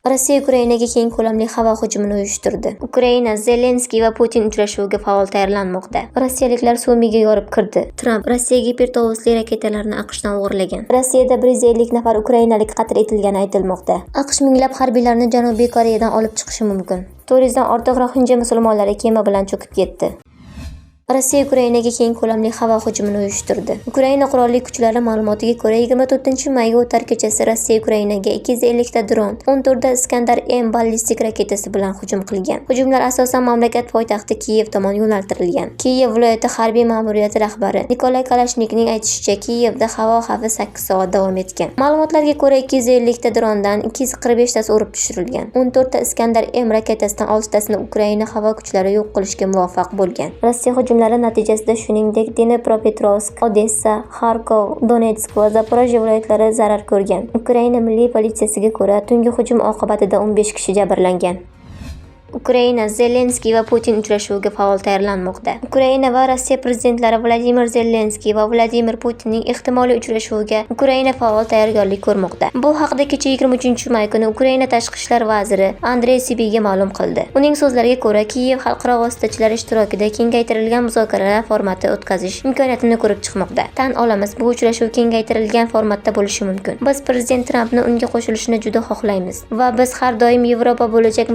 Rossiya Ukrainaga keng ko'lamli havo hujumini uyushtirdi. Ukraina Zelenskiy va Putin uchrashuviga faol tayyorlanmoqda. Rossiyaliklar Sumiga yorib kirdi. Tramp Rossiyaga hipertovuzli raketalarni AQShdan o'g'irlagan. Rossiyada 150 nafar ukrainalik qatl etilgani aytilmoqda. AQSh minglab harbiylarni Janubiy Koreyadan olib chiqishi mumkin. 400 dan ortiq rohinja musulmonlari kema bilan cho'kib ketdi. Rossiya Ukrainaga keng ko'lamli havo hujumini uyushtirdi. Ukraina qurolli kuchlari ma'lumotiga ko'ra, 24-mayga o'tar kechasi Rossiya Ukrainaga 250 ta dron, 14 ta Iskandar M ballistik raketasi bilan hujum qilgan. Hujumlar asosan mamlakat poytaxti Kiyev tomon yo'naltirilgan. Kiyev viloyati harbiy ma'muriyati rahbari Nikolay Kalashnikning aytishicha, Kiyevda havo xavfi 8 soat davom etgan. Ma'lumotlarga ko'ra, 250 ta drondan 245 tasi urib tushirilgan. 14 ta Iskandar M raketasidan 6 tasini Ukraina havo kuchlari yo'q qilishga muvaffaq bo'lgan. Rossiya natijasida shuningdek Dnepropetrovsk, Odessa, Xarkov, Donetsk va Zaporojye viloyatlari zarar ko'rgan. Ukraina milliy politsiyasiga ko'ra, tungi hujum oqibatida 15 kishi jabrlangan. Ukraina Zelenskiy va Putin uchrashuviga faol tayyorlanmoqda. Ukraina va Rossiya prezidentlari Vladimir Zelenskiy va Vladimir Putinning ehtimoliy uchrashuviga Ukraina faol tayyorgarlik ko'rmoqda. Bu haqda kecha 23-may kuni Ukraina tashqi ishlar vaziri Andrey Sybiga ma'lum qildi. Uning so'zlariga ko'ra, Kiyev xalqaro vositachilar ishtirokida kengaytirilgan muzokaralar formati o'tkazish imkoniyatini ko'rib chiqmoqda. Tan olamiz, bu uchrashuv kengaytirilgan formatda bo'lishi mumkin. Biz prezident Trampni unga qo'shilishini juda xohlaymiz va biz har doim Yevropa bo'lajak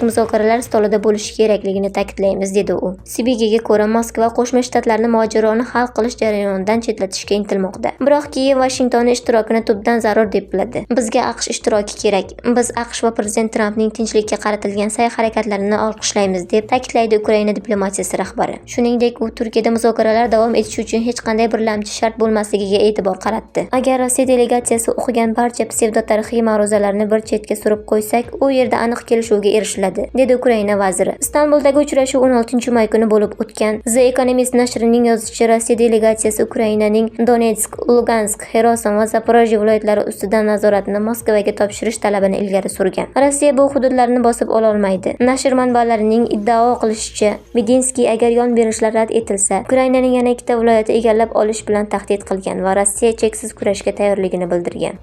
muzokaralar stolida bo'lishi kerakligini ta'kidlaymiz, dedi u. Sybigaga ko'ra, Moskva Qo'shma Shtatlarni mojaroni hal qilish jarayonidan chetlatishga intilmoqda. Biroq Kiyev Vashingtonni ishtirokini tubdan zarur deb biladi. Bizga AQSh ishtiroki kerak. Biz AQSh va prezident Trampning tinchlikka qaratilgan sa'y-harakatlarini olqishlaymiz, deb ta'kidlaydi Ukraina diplomatiyasi rahbari. Shuningdek, u Turkiyada muzokaralar davom etishi uchun hech qanday birlamchi shart bo'lmasligiga e'tibor qaratdi. Agar Rossiya delegatsiyasi o'qigan barcha psevdo-tarixiy ma'ruzalarni bir chetga surib qo'ysak, u yerda aniq kelishuvga erishiladi, dedi Ukraina vaziri. Istanbuldagi uchrashuv 16-may kuni bo'lib o'tgan. The Economist nashrining yozishicha, Rossiya delegatsiyasi Ukrainaning Donetsk, Lugansk, Xerson va Zaporojye viloyatlari ustidan nazoratni Moskvaga topshirish talabini ilgari surgan. Rossiya bu hududlarni bosib ola olmaydi. Nashr manbalarining iddao qilishicha, Medinskiy agar yon berishlar rad etilsa, Ukrainaning yana ikkita viloyati egallab olish bilan tahdid qilgan va Rossiya cheksiz kurashga tayyorligini bildirgan.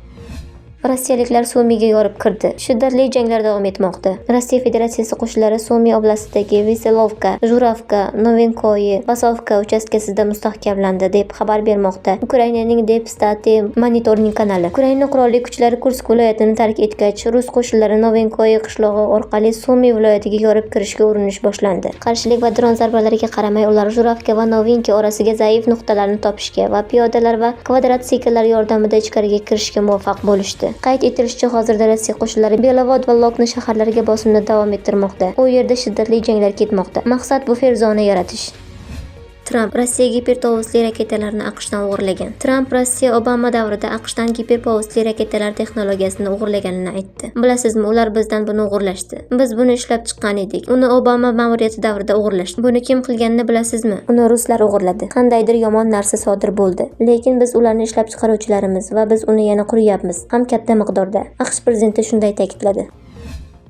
Rossiyaliklar Sumiga yorib kirdi. Shiddatli janglar davom etmoqda. Rossiya Federatsiyasi qo'shinlari Sumi oblastidagi Veselovka, Juravka, Novenkoye, Basovka uchastkasida mustahkamlandi, deb xabar bermoqda Ukrainaning Deepstate monitoring kanali. Ukraina qurolli kuchlari Kursk viloyatini tark etgach, rus qo'shinlari Novenkoye qishlog'i orqali Sumi viloyatiga yorib kirishga urinish boshlandi. Qarshilik va dron zarbalariga qaramay, ular Juravka va Novinka orasiga zaif nuqtalarni topishga va piyodalar va kvadrotsiklar yordamida ichkariga kirishga muvaffaq bo'lishdi. Qayd etilishicha, hozirda Rossiya qo'shinlari Belovod va Lokni shaharlariga bosimni davom ettirmoqda. U yerda shiddatli janglar ketmoqda. Maqsad bufer zona yaratish. Tramp Rossiyaga hipertovuzli raketalarni AQShdan o'g'irlagan. Tramp Rossiya Obama davrida AQShdan hipertovuzli raketalar texnologiyasini o'g'irlaganini aytdi. Bilasizmi, ular bizdan buni o'g'irlashdi. Biz buni ishlab chiqqan edik. Uni Obama ma'muriyati davrida o'g'irlashdi. Buni kim qilganini bilasizmi? Uni ruslar o'g'irladi. Qandaydir yomon narsa sodir bo'ldi. Lekin biz ularni ishlab chiqaruvchilarimiz va biz uni yana quryapmiz, ham katta miqdorda. AQSh prezidenti shunday ta'kidladi.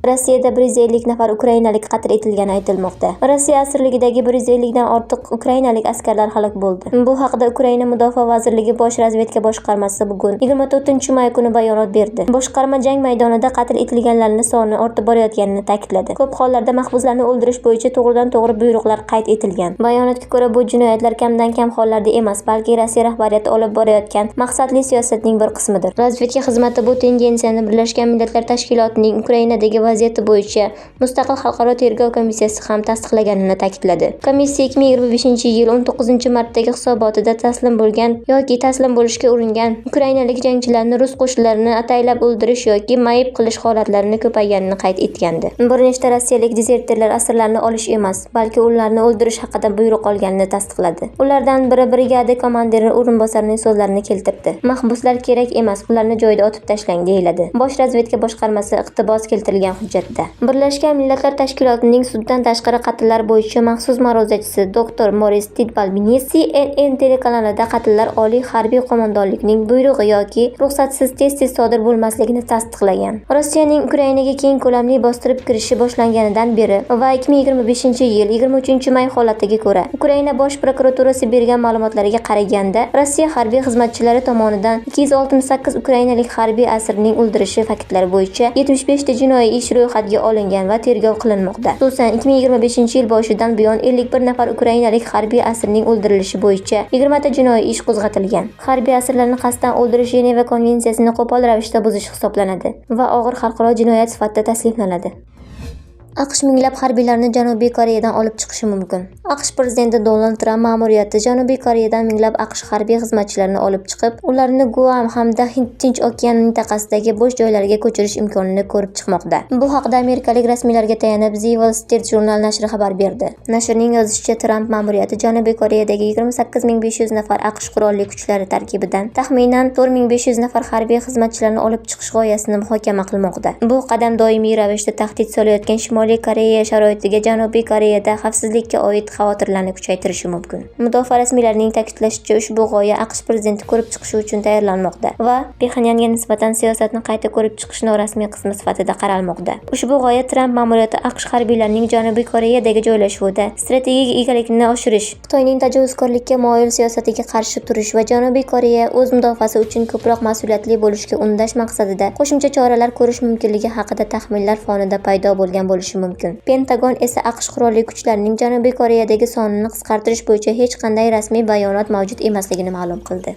Rossiyada 150 nafar ukrainalik qatl etilgani aytilmoqda. Rossiya asirligidagi 150 dan ortiq ukrainalik askarlar halok bo'ldi. Bu haqda Ukraina Mudofaa vazirligi bosh razvedka boshqarmasi bugun 24-may kuni bayonot berdi. Boshqarma jang maydonida qatl etilganlarning soni ortib borayotganini ta'kidladi. Ko'p hollarda mahbuslarni o'ldirish bo'yicha to'g'ridan-to'g'ri buyruqlar qayd etilgan. Bayonotga ko'ra, bu jinoyatlar kamdan-kam hollarda emas, balki Rossiya rahbariyati olib borayotgan maqsadli siyosatning bir qismidir. Razvedka xizmati bu tendensiyani Birlashgan Millatlar Tashkilotining Ukrainadagi vaziyati bo'yicha mustaqil xalqaro tergov komissiyasi ham tasdiqlaganini ta'kidladi. Komissiya 2025-yil 19-martdagi hisobotida taslim bo'lgan yoki taslim bo'lishga uringan ukrainalik jangchilarni rus qo'shinlarini ataylab o'ldirish yoki mayib qilish holatlarini ko'payganini qayd etgandi. Bir nechta rossiyalik dezertirlar asirlarni olish emas, balki ularni o'ldirish haqida buyruq olganini tasdiqladi. Ulardan biri brigada komandiri o'rinbosarining so'zlarini keltirdi. Mahbuslar kerak emas, ularni joyida otib tashlang, deyiladi. Bosh razvedka boshqarmasi iqtibos keltirilgan hujjatda. Birlashgan Millatlar Tashkilotining suddan tashqari qatllar bo'yicha maxsus ma'ruzachisi Dr. Moris Tidbalbini CNN telekanalida qatllar Oliy harbiy qo'mondonlikning buyrug'i yoki ruxsatsiz tez-tez sodir bo'lmasligini tasdiqlagan. Rossiyaning Ukrainaga keng ko'lamli bostirib kirishi boshlanganidan beri va 2025-yil 23-may holatiga ko'ra Ukraina bosh prokuraturasi bergan ma'lumotlarga qaraganda, Rossiya harbiy xizmatchilari tomonidan 268 ukrainalik harbiy asirning o'ldirishi faktlari bo'yicha 75 ta jinoiy ish ro'yxatga olingan va tergov qilinmoqda. Xususan, 2025-yil boshidan buyon 51 nafar ukrainalik harbiy asirning o'ldirilishi bo'yicha 20 ta jinoiy ish qo'zg'atilgan. Harbiy asirlarni qasddan o'ldirish Jeneva konvensiyasini qo'pol ravishda buzish hisoblanadi va og'ir xalqaro jinoyat sifatida tasniflanadi. AQSh minglab harbiylarni Janubiy Koreyadan olib chiqishi mumkin. AQSh prezidenti Donald Tramp ma'muriyati Janubiy Koreyadan minglab AQSh harbiy xizmatchilarini olib chiqib, ularni Guam hamda Hind-Tinch okean mintaqasidagi bo'sh joylarga ko'chirish imkonini ko'rib chiqmoqda. Bu haqda amerikalik rasmiylarga tayanib The Wall Street Journal nashri xabar berdi. Nashrning yozishicha, Tramp ma'muriyati Janubiy Koreyadagi 28500 nafar AQSh qurolli kuchlari tarkibidan taxminan 4500 nafar harbiy xizmatchilarni olib chiqish g'oyasini muhokama qilmoqda. Bu qadam doimiy ravishda tahdid solayotgan Shimoliy Koreya sharoitiga Janubiy Koreyada xavfsizlikka oid xavotirlarni kuchaytirishi mumkin. Mudofaa rasmiylarining ta'kidlashicha, ushbu g'oya AQSh prezidenti ko'rib chiqishi uchun tayyorlanmoqda va Pxenyanga nisbatan siyosatni qayta ko'rib chiqish norasmiy qismi sifatida qaralmoqda. Ushbu g'oya Tramp ma'muriyati AQSh harbiylarining Janubiy Koreyadagi joylashuvida strategik egalikni oshirish, Xitoyning tajovuzkorlikka moyil siyosatiga qarshi turish va Janubiy Koreya o'z mudofaasi uchun ko'proq mas'uliyatli bo'lishga undash maqsadida qo'shimcha choralar ko'rish mumkinligi haqida taxminlar fonida paydo bo'lgan bo'lishi mumkin. Pentagon esa AQSh qurolli kuchlarining Janubiy Koreyadagi sonini qisqartirish bo'yicha hech qanday rasmiy bayonot mavjud emasligini ma'lum qildi.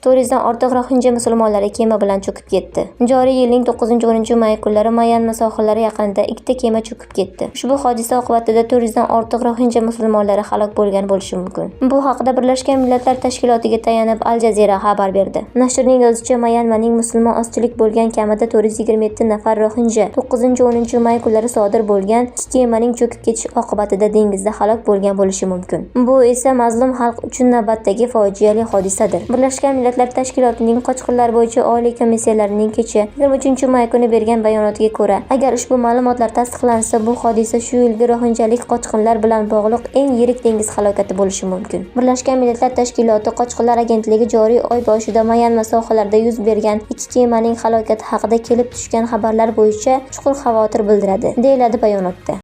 400 dan ortiq rohinja musulmonlari kema bilan cho'kib ketdi. Joriy yilning 9-10 may kunlari Myanma sohillari yaqinida ikkita kema cho'kib ketdi. Ushbu hodisa oqibatida 400 dan ortiq rohinja musulmonlari halok bo'lgan bo'lishi mumkin. Bu haqda Birlashgan Millatlar Tashkilotiga tayanib Al Jazeera xabar berdi. Nashrning yozishicha, Myanmaning musulmon ozchilik bo'lgan kamida 427 nafar rohinja 9-10 may kunlari sodir bo'lgan kemaning cho'kib ketishi oqibatida dengizda halok bo'lgan bo'lishi mumkin. Bu esa mazlum xalq uchun navbatdagi fojiali hodisadir. Birlashgan Millatlar Tashkilotining qochqinlar bo'yicha oliy komissiyalarining kecha 23 may kuni bergan bayonotiga ko'ra, agar ushbu ma'lumotlar tasdiqlansa, bu hodisa shu yilgi rohinjalik qochqinlar bilan bog'liq eng yirik dengiz halokati bo'lishi mumkin. Birlashgan Millatlar Tashkiloti qochqinlar agentligi joriy oy boshida Myanma sohillarida yuz bergan ikki kemaning halokati haqida kelib tushgan xabarlar bo'yicha chuqur xavotir bildiradi, deyiladi bayonotda.